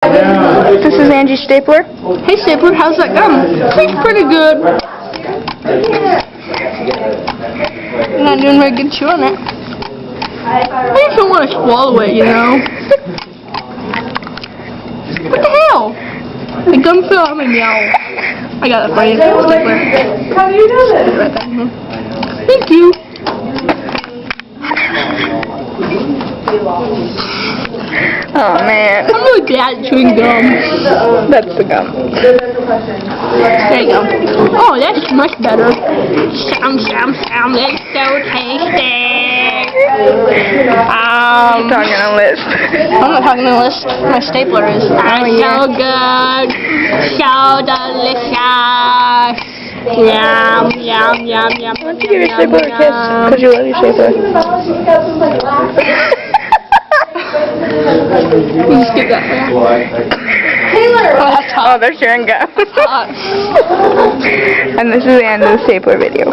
This is Angie's stapler. Hey stapler, how's that gum? It's pretty good. You're not doing very good chewing it. I just don't want to swallow it, you know. What the hell? The gum fell out of my mouth. I got it for you, stapler. How do you know this? Right back here. Thank you. Oh man. I'm really bad at chewing gum. That's the gum. There you go. Oh, that's much better. That's so tasty. Talking on a list. I'm not talking on a list. My stapler is. Oh, yeah. So good. So delicious. Yum, yum, yum, yum. Why don't you give your stapler a kiss? Because you love your stapler. Just give that back. Taylor! Oh, that's hot. Oh, they're sharing gum. Hot. And this is the end of the stapler video.